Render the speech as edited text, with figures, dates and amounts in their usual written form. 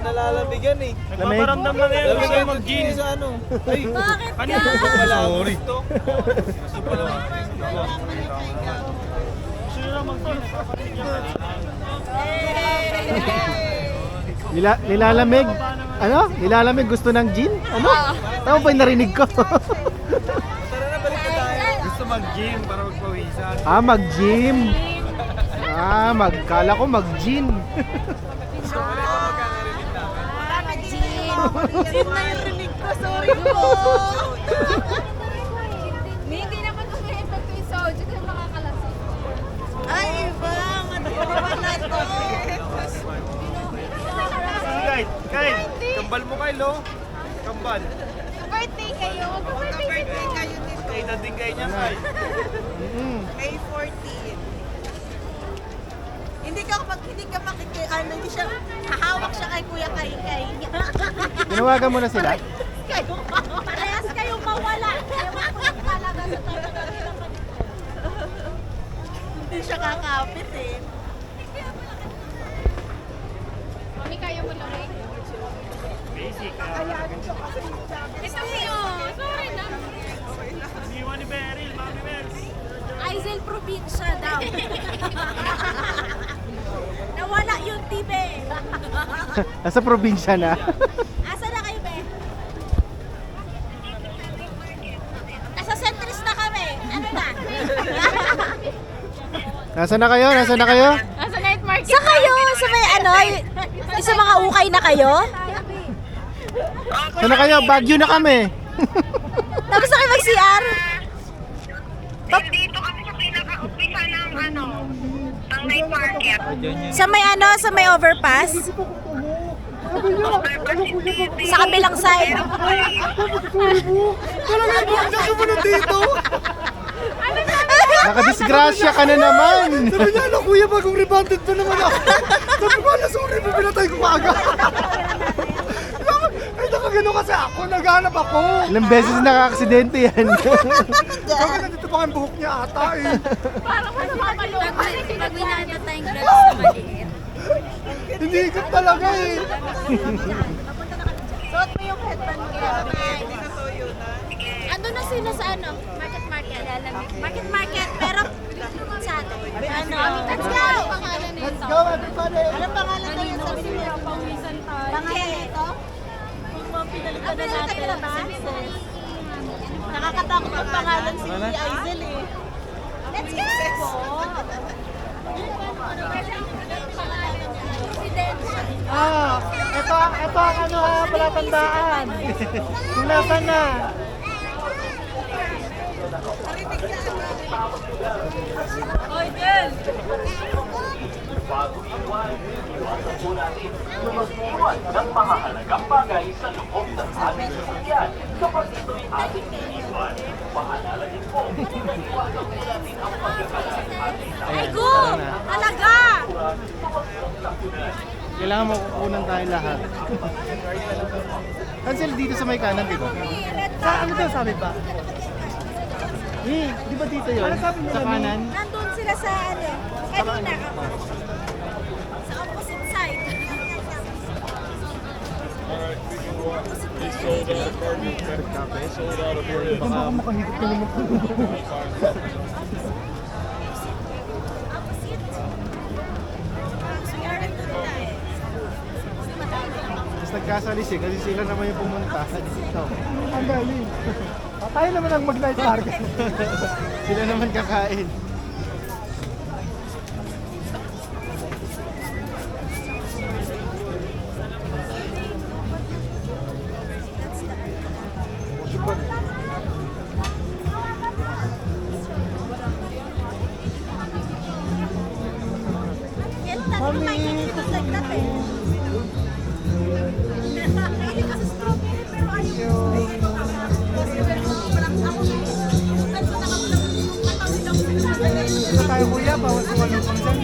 nalalabigan eh. Nagpaparamdam na ngayon gusto Lamig mag-gin. sa ano. Ay, Bakit Kanina ka? gusto pala ako Sorry. gusto. Gusto pala ako. Gusto nyo lang mag-gin. Nagpaparamdam niya. Nilalamig. Ano? Nilalamig gusto ng gin? Ano? Tama ba yung narinig ko? tara na, balik na tayo. Gusto mag-gym para magpawisan. Mag-gym. Kala ko mag-gin. Gin na yung rinig ko, sorry po. Hindi naman kung may epekto yung soju kasi makakalasing. Ay, iba. Matigawa na ito. Kyle, kambal mo Kyle oh. Kambal. Birthday kayo. Birthday kayo. Kaya na din kayo niya Kyle. May 14. Hindi hindi siya, hahawak siya kay Kuya Kay. Tinawagan mo na sila? Parehas kayong mawala. Ewan ko yung talaga sa talaga. Hindi siya kakapit eh. Mami, kaya mo lang eh. Basic. Ito niyo. Sorry na. Iwan ni Beryl, Mami Beryl. Aizel probinsya daw. Nawala yung tibe. Nasa probinsya na. Asa na kayo, be? Nasa Centris na kami. Ano na? Nasaan na kayo? Nasaan na kayo? Nasa night market. Sa kayo? Sa may ano? Sa mga ukay na kayo? Saan na kayo? Baguio na kami. Tapos na kayo mag-CR? Dito kami sa pinaka-umpisa ng ang night market. Sa may ano? Sa may overpass? Sa kabilang side? Nakadisgrasya ka na naman. Sabi niya, ano kuya, bagong rebonded pa naman ako. Sabi ko, ala, sorry, pinatay ko maaga. Ay, nakagano kasi ako, naghanap ako. Ilang beses nakakaksidente yan. Sabi, nandito pa ang buhok niya ata eh. Parang mas mamalo. Pag winanda tayong drugs na maliit. Hindi ikot talaga eh. Suot mo yung headband mo. Ando na sila sa ano? Market. Market market, pero sa atin. Ano? Let's go! Ano pangalan nito? Let's go, everybody. Anong pangalan na yun? Sabi niyo. Pawisan tayo. Pangalan nito? Pinalitan na natin. Nakakatakot ang pangalan si Aizel eh. Let's go! Ito ang ano palatandaan. Kung nasaan na. ng mahahalagang bagay sa loob ng ating sasakyan. Kapag ito'y ating iniwan, paalala din po, iwasan po natin ang pagkakalaan ating Ay, go! Talaga! Kailangan makukunan tayo lahat. Cancel dito sa may kanan, di ba? Sa ano daw sabi pa? Di ba dito yun? Sa kanan? Nandun sila sa ano, kanina ako. Sa opposite side. Baka makahigit ka naman. Tapos nagkasalis eh, kasi sila naman yung pumunta. Dito. Ang galing. Tayo naman ang mag-night market. Sila naman kakain. Kaya tanong may kikitos like that eh. Hindi kasi strawberry pero ayaw ko. Ito tayo kuya, bawal sa malupang dyan.